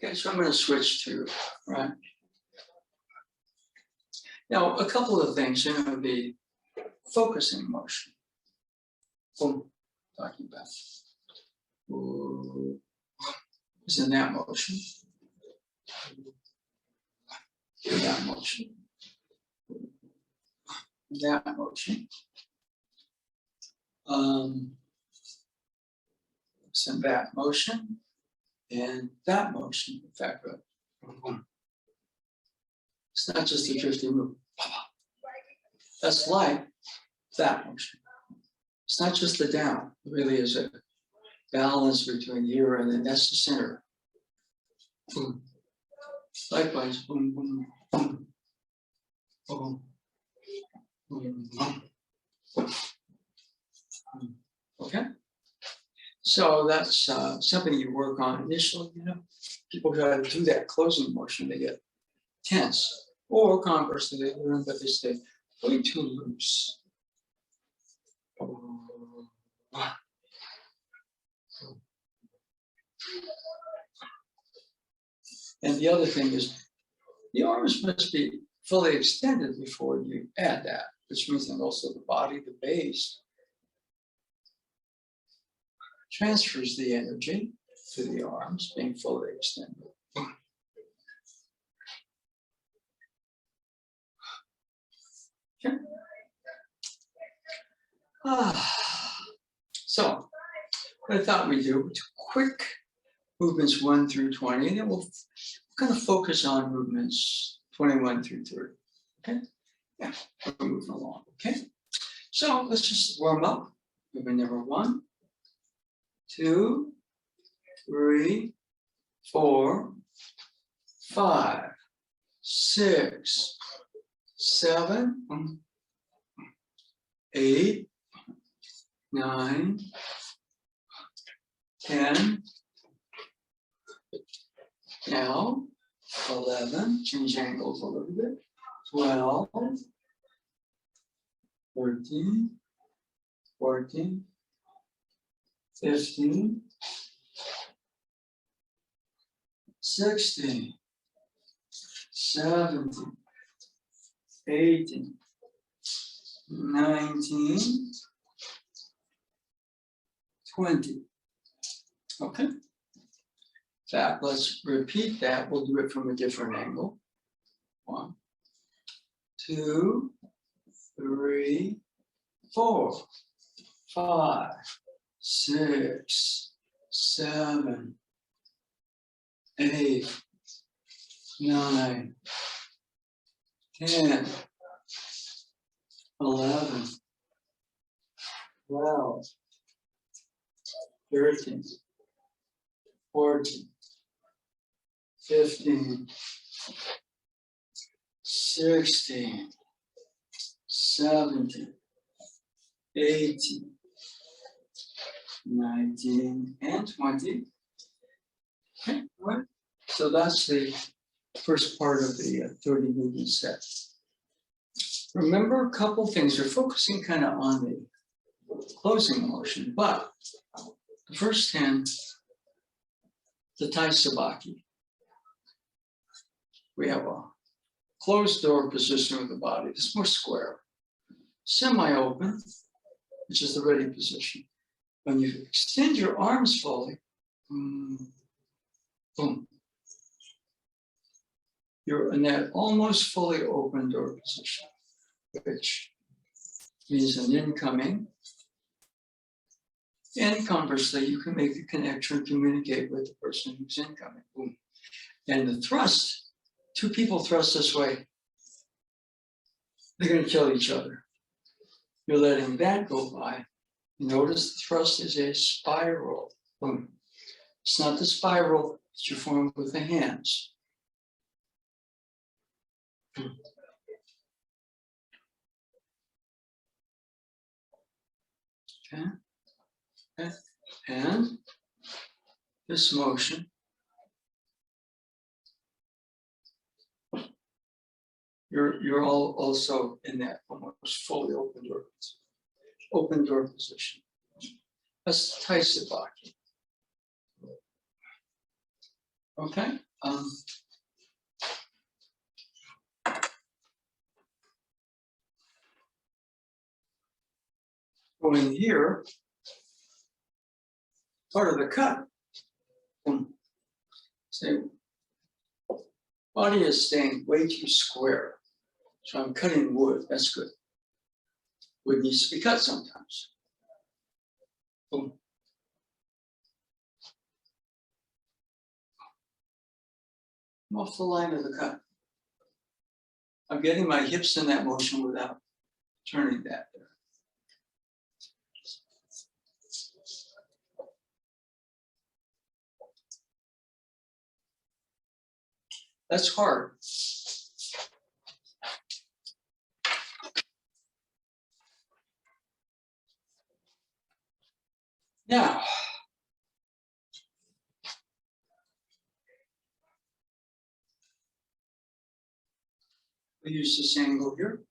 Okay, so I'm going to switch to, right? Now, a couple of things, the focusing motion. Boom, talking about. Is in that motion. That motion. That motion. It's in that motion and that motion. In fact, it's not just a drifting move. That's like that motion. It's not just the down. It really is a balance between here and then that's the center. Boom. Likewise, boom, boom, boom, boom, boom, boom. Okay, so that's something you work on initially. People try to do that closing motion, they get tense, or conversely, they learn that they stay way too loose. And the other thing is, the arms must be fully extended before you add that, which means that also the body, the base, transfers the energy to the arms being fully extended. Okay. So, what I thought we'd do, quick movements 1 through 20, and then we'll kind of focus on movements 21 through 30. Okay? Yeah, we're moving along. Okay? So let's just warm up. Movement number 1, 2, 3, 4, 5, 6, 7, 8, 9, 10. Now, 11, change angles a little bit, 12, 13, 14, 15, 16, 17, 18, 19, 20. Okay. In fact, let's repeat that. We'll do it from a different angle. 1, 2, 3, 4, 5, 6, 7, 8, 9, 10, 11, 12, 13, 14, 15, 16, 17, 18, 19, and 20. Okay, right. So that's the first part of the 30 movement set. Remember a couple things. We're focusing kind of on the closing motion, but the first 10, the Thai sabaki. We have a closed door position of the body. It's more square. Semi-open, which is the ready position. When you extend your arms fully, boom. You're in that almost fully open door position, which means an incoming. And conversely, you can make the connection and communicate with the person who's incoming. Boom. And the thrust, 2 people thrust this way, they're going to kill each other. You're letting that go by. Notice the thrust is a spiral. Boom. It's not the spiral that you form with the hands. Okay. Okay. And this motion, you're all also in that almost fully open door position. That's Thai sabaki. Okay. Going here, part of the cut. Say, body is staying way too square. So I'm cutting wood, that's good. Wood needs to be cut sometimes. Boom. I'm off the line of the cut. I'm getting my hips in that motion without turning that there. That's hard. Now, we use this angle here.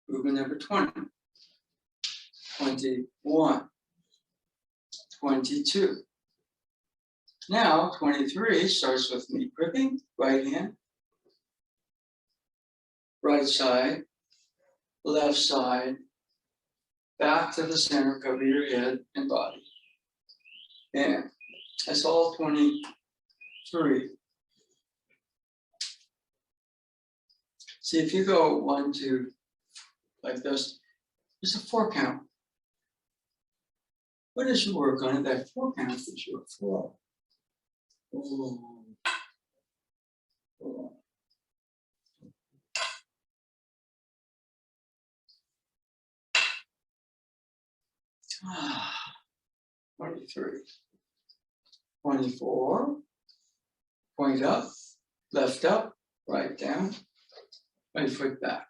Movement number 20, 21, 22. Now, 23 starts with me gripping, right hand, right side, left side, back to the center, cover your head and body. And that's all 23. See, if you go 1, 2, like this, it's a 4 count. What does you work on it? That 4 count is your flow. Oh. Oh. 23, 24, point up, left up, right down, right foot back.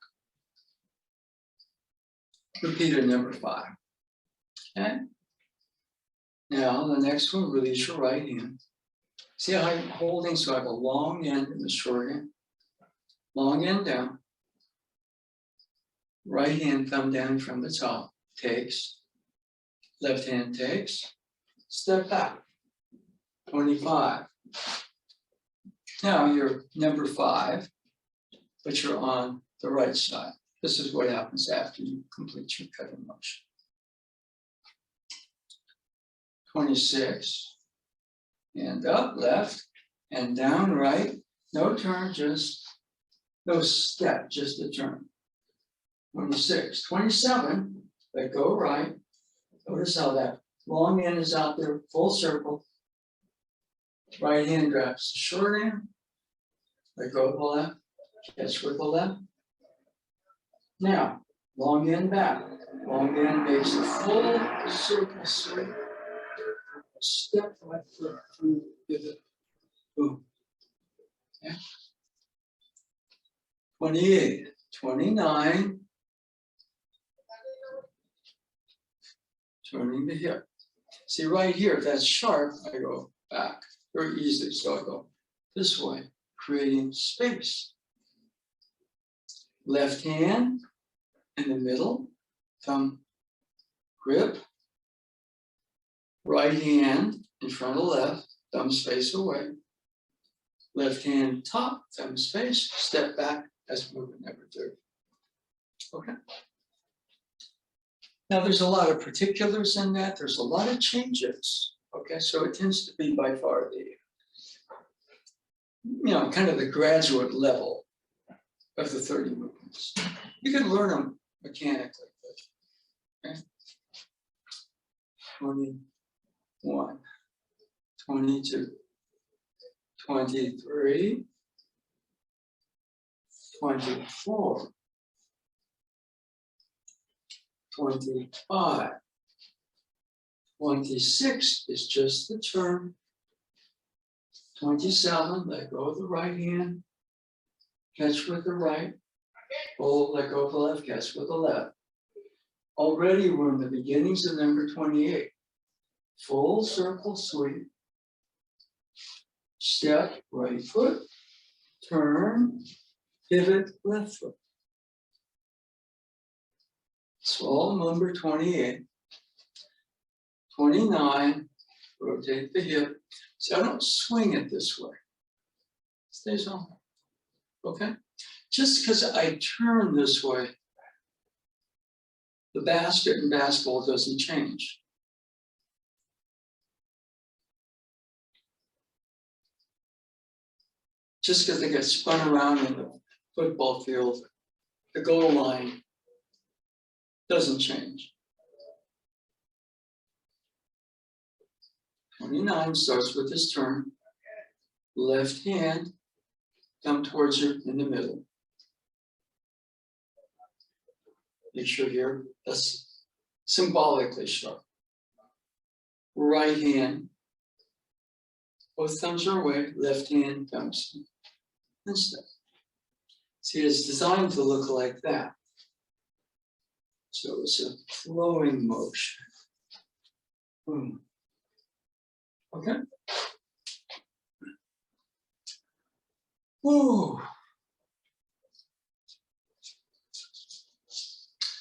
Repeat it number 5. Okay. Now the next one, release your right hand. See how I'm holding, so I have a long end and a short end. Long end down. Right hand thumb down from the top, takes. Left hand takes. Step back. 25. Now you're number 5, but you're on the right side. This is what happens after you complete your cutting motion. 26. And up, left, and down, right. No turn, just no step, just a turn. 26. 27, let go right. Notice how that long end is out there, full circle. Right hand grabs the short end. Let go of the left, catch with the left. Now, long end back. Long end makes a full circle swing. Step right foot through, pivot, boom. Yeah. 28, 29. Turning the hip. See right here, if that's sharp, I go back very easily. So I go this way, creating space. Left hand in the middle, thumb grip. Right hand in front of left, thumb space away. Left hand top, thumb space, step back, that's movement number 30. Okay. Now there's a lot of particulars in that, there's a lot of changes. Okay, so it tends to be by far the, kind of the graduate level of the 30 movements. You can learn them mechanically, but, okay. 21, 22, 23, 24, 25, 26 is just the turn. 27, let go of the right hand, catch with the right, hold, let go of the left, catch with the left. Already we're in the beginnings of number 28. Full circle sweep. Step, right foot, turn, pivot, left foot. It's all number 28. 29, rotate the hip. See, I don't swing it this way. Stays on. Okay? Just because I turn this way, the basket in basketball doesn't change. Just because they get spun around in the football field, the goal line doesn't change. 29 starts with this turn. Left hand, come towards you in the middle. Make sure here, that's symbolically sharp. Right hand, both thumbs are away, left hand comes and step. See, it's designed to look like that. So it's a flowing motion. Boom. Okay? Whoa.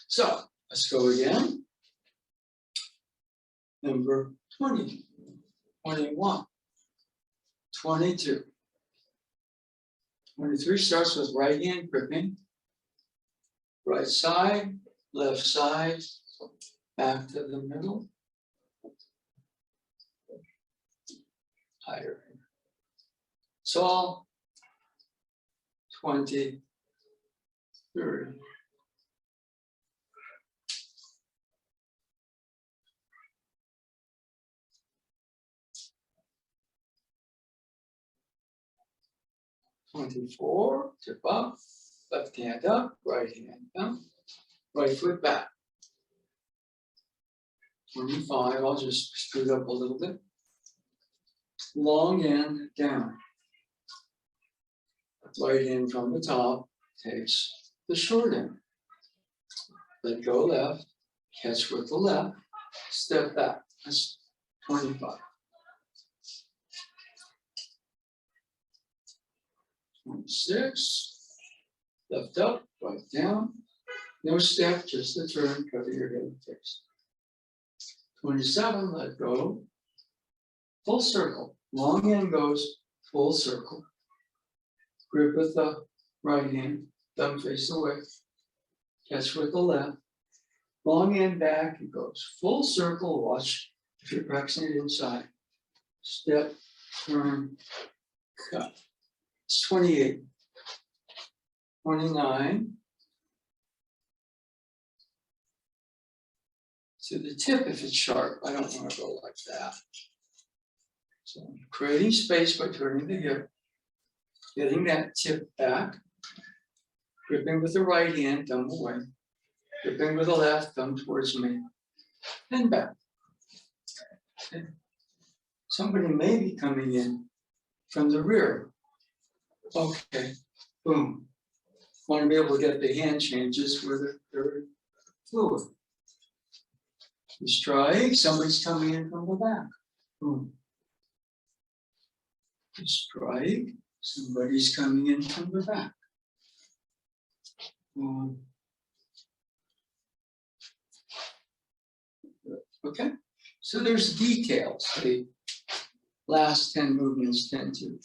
So let's go again. Number 20, 21, 22. 23 starts with right hand gripping. Right side, left side, back to the middle. Higher. So all 20, 30. $24, tip up, left hand up, right hand down, right foot back. 25, I'll just scoot up a little bit. Long end down. Right hand from the top takes the short end. Let go left, catch with the left, step back. That's 25. 26, left up, right down. No step, just the turn, cover your head face. 27, let go. Full circle. Long end goes full circle. Grip with the right hand, thumb face away. Catch with the left. Long end back, it goes full circle. Watch if you're practicing it inside. Step, turn, cut. It's 28. 29. To the tip if it's sharp. I don't want to go like that. So I'm creating space by turning the hip, getting that tip back, gripping with the right hand, thumb away, gripping with the left, thumb towards me, and back. Okay. Somebody may be coming in from the rear. Okay, boom. Want to be able to get the hand changes where they're fluid. You strike, somebody's coming in from the back. Boom. You strike, somebody's coming in from the back. Boom. Okay, so there's details. The last 10 movements tend to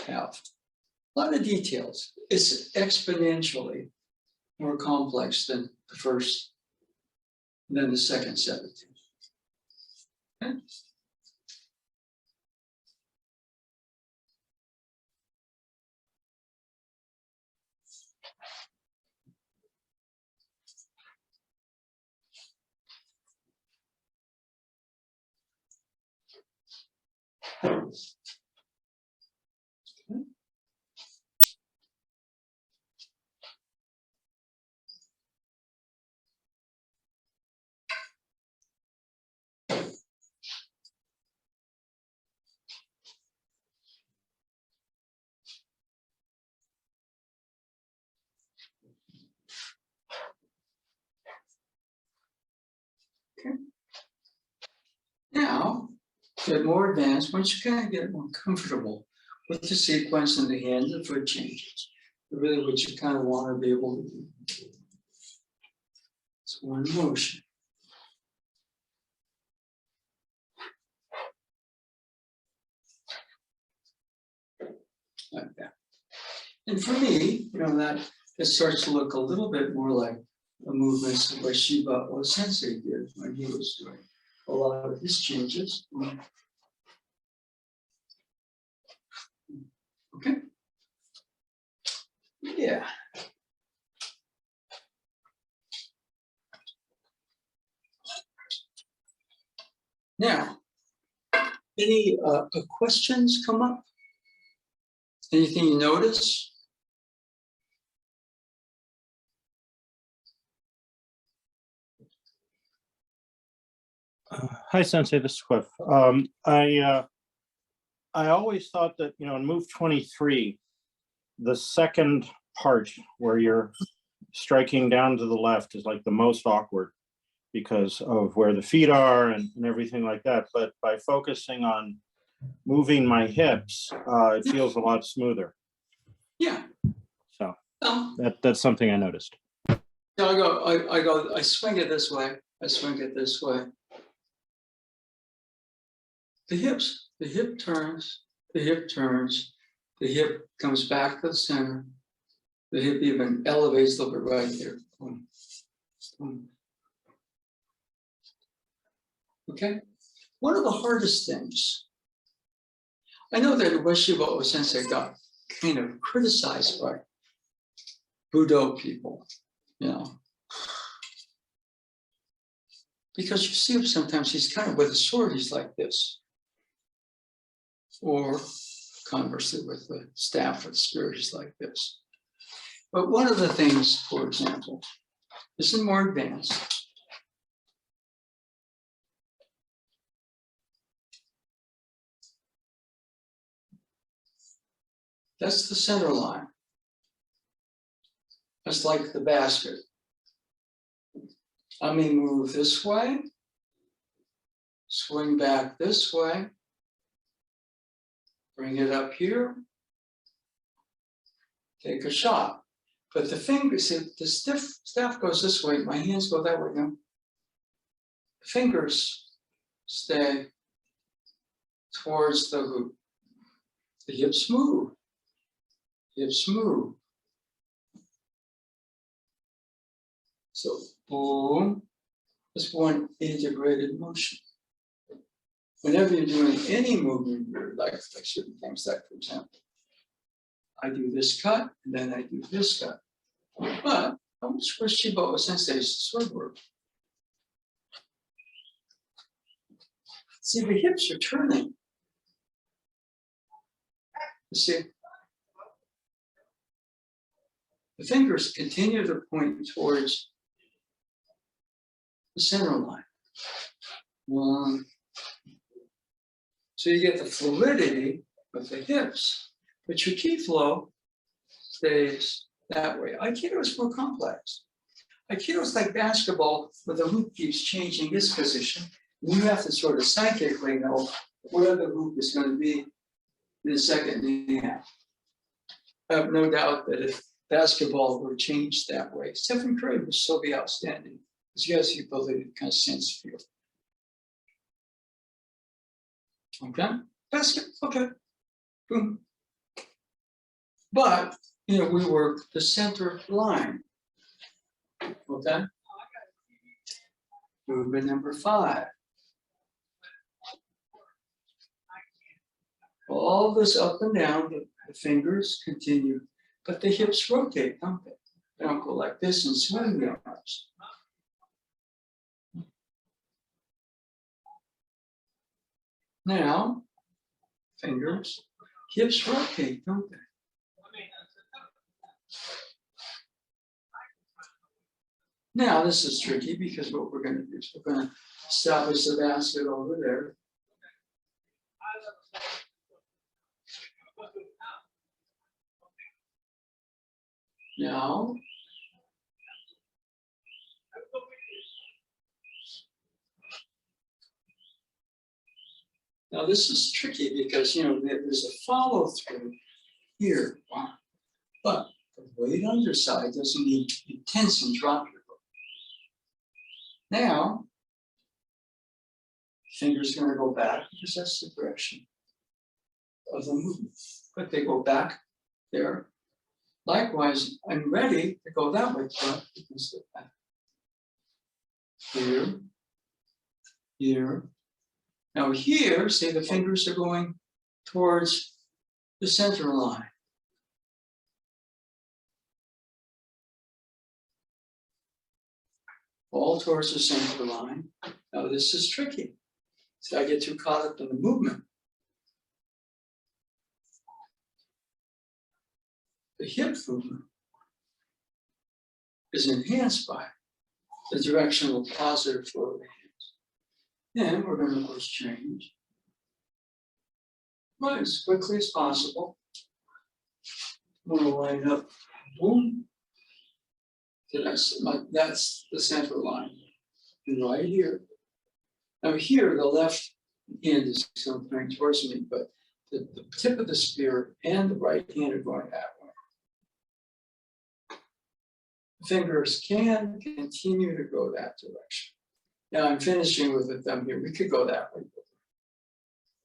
have a lot of details. It's exponentially more complex than the first, than the second 17. Okay. Okay. Now, get more advanced once you kind of get more comfortable with the sequence and the hand and foot changes. Really what you kind of want to be able to do. It's one motion. Like that. And for me, that it starts to look a little bit more like the movements of what Shiba O Sensei did when he was doing a lot of his changes. Okay. Yeah. Now, any questions come up? Anything you notice? Hi, Sensei. This is Cliff. I always thought that in move 23, the second part where you're striking down to the left is like the most awkward because of where the feet are and everything like that. But by focusing on moving my hips, it feels a lot smoother. Yeah. So that's something I noticed. I swing it this way. I swing it this way. The hip turns, the hip turns, the hip comes back to the center. The hip even elevates a little bit right there. Boom. Boom. Okay. One of the hardest things, I know that Ueshiba Sensei got kind of criticized by Budo people, because you see him sometimes, he's kind of with a sword, he's like this. Or conversely with the staff or the spear, he's like this. But one of the things, for example, this is more advanced. That's the center line. That's like the basket. I may move this way, swing back this way, bring it up here, take a shot. But the fingers, the staff goes this way, my hands go that way now. The fingers stay towards the hoop. The hips move. Hips move. So boom, it's one integrated motion. Whenever you're doing any movement in your life, like certain things, like for example, I do this cut and then I do this cut. But how much was Shiba Sensei's sword work? See, the hips are turning. You see, the fingers continue to point towards the center line. One. So you get the fluidity of the hips, but your chi flow stays that way. Aikido is more complex. Aikido is like basketball, where the hoop keeps changing its position. You have to sort of psychically know where the hoop is going to be in a second and a half. I have no doubt that if basketball were changed that way, Stephen Curry would still be outstanding, because he has the ability to kind of sense field. Okay, basket, okay, boom. But, we work the center line, okay? Movement number 5. All this up and down, the fingers continue, but the hips rotate, don't they? They don't go like this and swing the arms. Now, fingers, hips rotate, don't they? Now, this is tricky because what we're going to do is we're going to establish the basket over there. Now this is tricky because there's a follow through here, but the weight underside doesn't need to be tense and drop your foot. Now, fingers are going to go back because that's the direction of the movement. But they go back there, Likewise, I'm ready to go that way, but you can step back. Here, here. Now here, say the fingers are going towards the center line. All towards the center line. Now this is tricky. So I get too caught up in the movement. The hip movement is enhanced by the directional positive flow of the hands. And we're going to, of course, change. But as quickly as possible. I'm going to line up. Boom. So that's the center line. And right here. Now here, the left hand is coming towards me, but the tip of the spear and the right hand are going that way. Fingers can continue to go that direction. Now I'm finishing with the thumb here. We could go that way.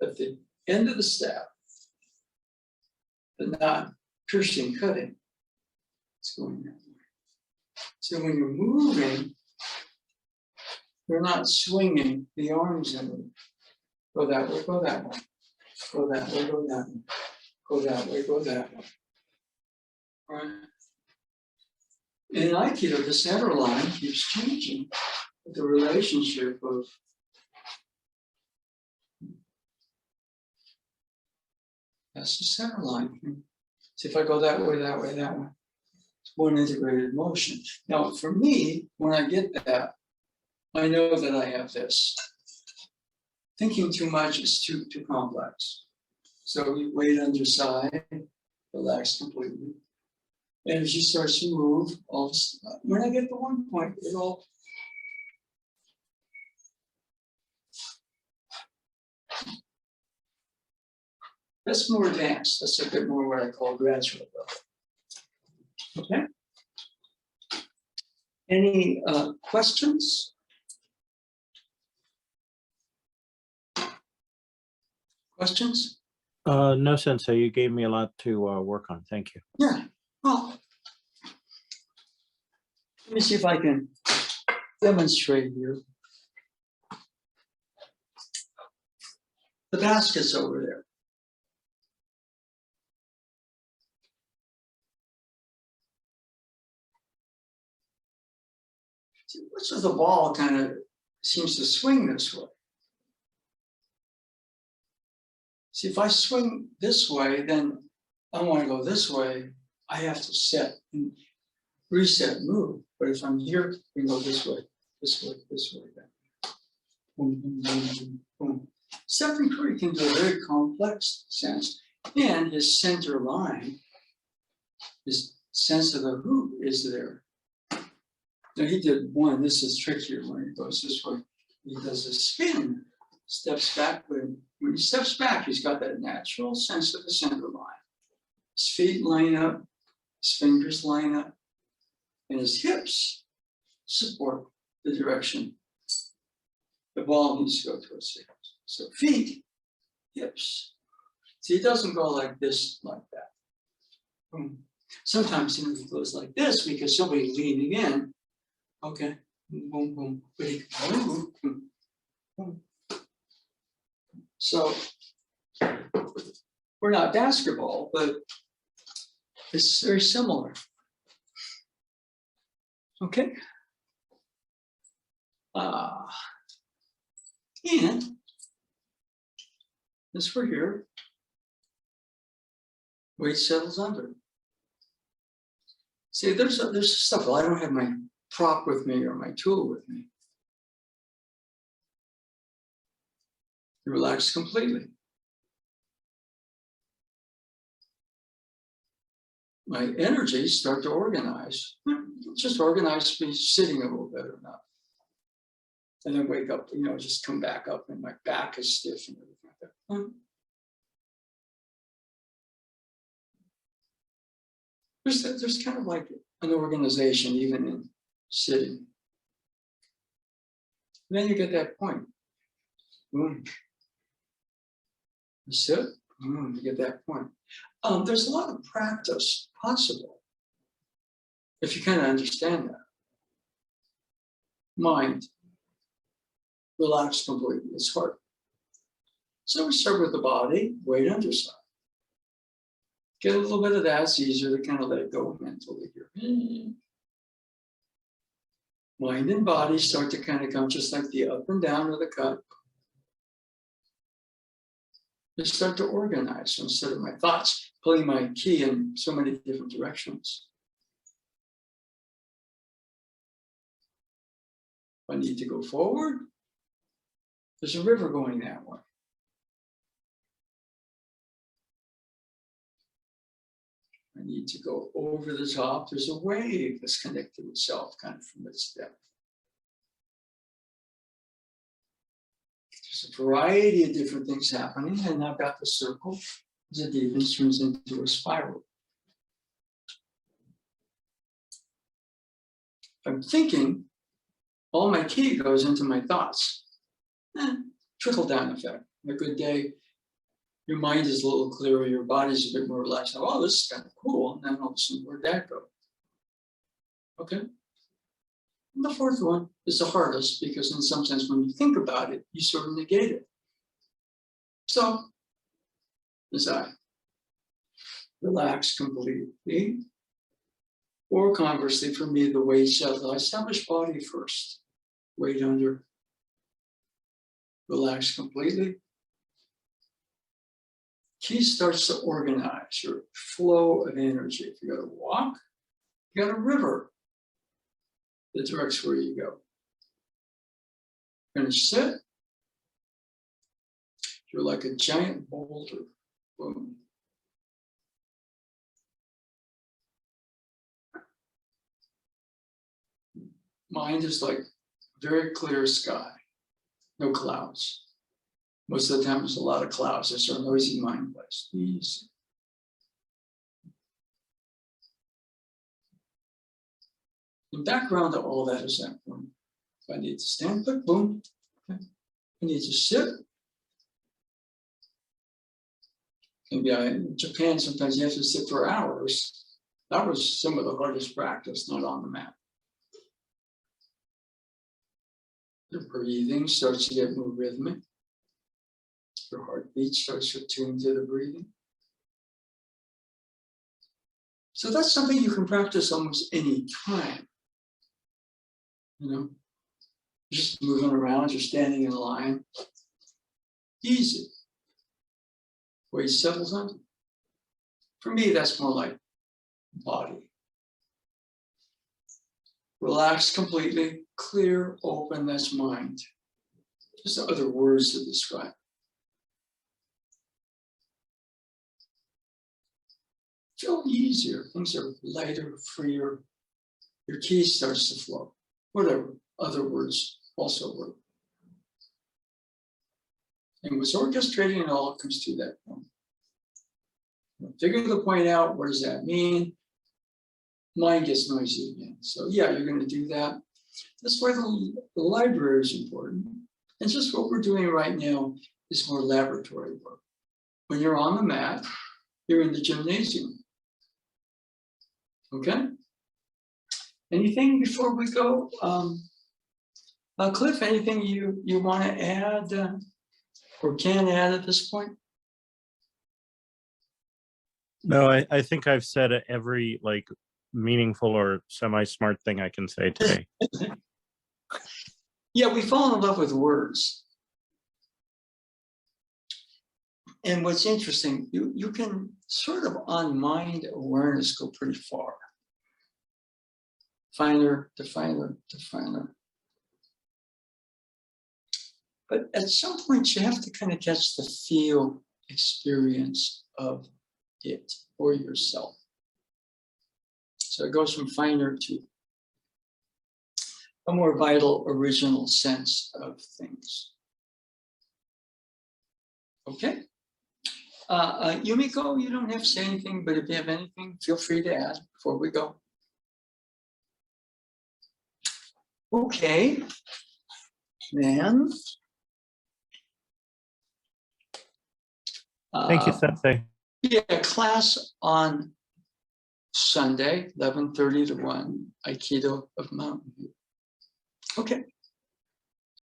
At the end of the staff, but not piercing, cutting, it's going that way. So when you're moving, you're not swinging the arms in. Go that way, go that way. Go that way, go that way. Go that way, go that way. All right. In Aikido, the center line keeps changing with the relationship of that's the center line. See if I go that way, that way, that way. It's one integrated motion. Now, for me, when I get that, I know that I have this. Thinking too much is too complex. So you weight underside, relax completely. And as you start to move, when I get to one point, it all that's more advanced. That's a bit more what I call graduate level. Okay. Any questions? Questions? No, Sensei, you gave me a lot to work on. Thank you. Yeah. Well, let me see if I can demonstrate here. The basket's over there. See, which of the ball kind of seems to swing this way? See, if I swing this way, then I want to go this way. I have to set and reset, move. But if I'm here, we go this way, this way, this way. Then. Boom, boom, boom, boom, boom. Stephen Curry can do a very complex sense, and his center line, his sense of the hoop is there. Now he did one. This is trickier when he goes this way. He does a spin, steps back. When he steps back, he's got that natural sense of the center line. His feet line up, his fingers line up, and his hips support the direction the ball needs to go towards the hips. So feet, hips. See, it doesn't go like this, like that. Boom. Sometimes he goes like this because somebody leaning in. Okay, boom, boom, but he can move. Boom, boom. So we're not basketball, but it's very similar. Okay. And as we're here, weight settles under. See, there's stuff. Well, I don't have my prop with me or my tool with me. You relax completely. My energies start to organize. Just organize to be sitting a little better now. And then wake up, just come back up and my back is stiff and everything like that. There's kind of like an organization even in sitting. And then you get that point. Boom. You sit, boom, you get that point. There's a lot of practice possible if you kind of understand that. Mind, relax completely, it's hard. So we start with the body, weight underside. Get a little bit of that, it's easier to kind of let go mentally here. Mind and body start to kind of come just like the up and down of the cut. They start to organize. So instead of my thoughts pulling my key in so many different directions. If I need to go forward, there's a river going that way. I need to go over the top. There's a wave that's connected itself kind of from its depth. There's a variety of different things happening, and I've got the circle as it deepens, turns into a spiral. If I'm thinking, all my ki goes into my thoughts. Trickle down effect. On a good day, your mind is a little clearer, your body's a bit more relaxed. Oh, this is kind of cool. And then all of a sudden, where'd that go? Okay. And the fourth one is the hardest because in some sense, when you think about it, you sort of negate it. So, as I relax completely, or conversely, for me, the weight settles. I establish body first. Weight under. Relax completely. Ki starts to organize your flow of energy. If you got to walk, you got a river that directs where you go. You're going to sit. You're like a giant boulder. Boom. Mind is like very clear sky, no clouds. Most of the time, there's a lot of clouds. It's a noisy mind place. Easy. The background to all that is that point. If I need to stand, but boom. Okay. I need to sit. Maybe in Japan, sometimes you have to sit for hours. That was some of the hardest practice, not on the mat. Your breathing starts to get more rhythmic. Your heartbeat starts to tune to the breathing. So that's something you can practice almost any time. You know, just moving around, you're standing in line. Easy. Weight settles under. For me, that's more like body. Relax completely, clear, open, that's mind. Just other words to describe. Feel easier, things are lighter, freer. Your ki starts to flow. Whatever, other words also work. And what's orchestrating it all comes to that point. Figure the point out, what does that mean? Mind gets noisy again. So yeah, you're going to do that. That's why the library is important. And just what we're doing right now is more laboratory work. When you're on the mat, you're in the gymnasium. Okay? Anything before we go? Cliff, anything you want to add or can add at this point? No, I think I've said every like meaningful or semi-smart thing I can say today. Yeah, we fall in love with words. And what's interesting, you can sort of on mind awareness go pretty far. Finer to finer to finer. But at some point you have to kind of catch the feel experience of it or yourself. So it goes from finer to a more vital, original sense of things. Okay. Yumiko, you don't have to say anything, but if you have anything, feel free to add before we go. Okay. Then. Thank you, Sensei. Yeah, class on Sunday, 11:30 to 1, Aikido of Mountain View. Okay.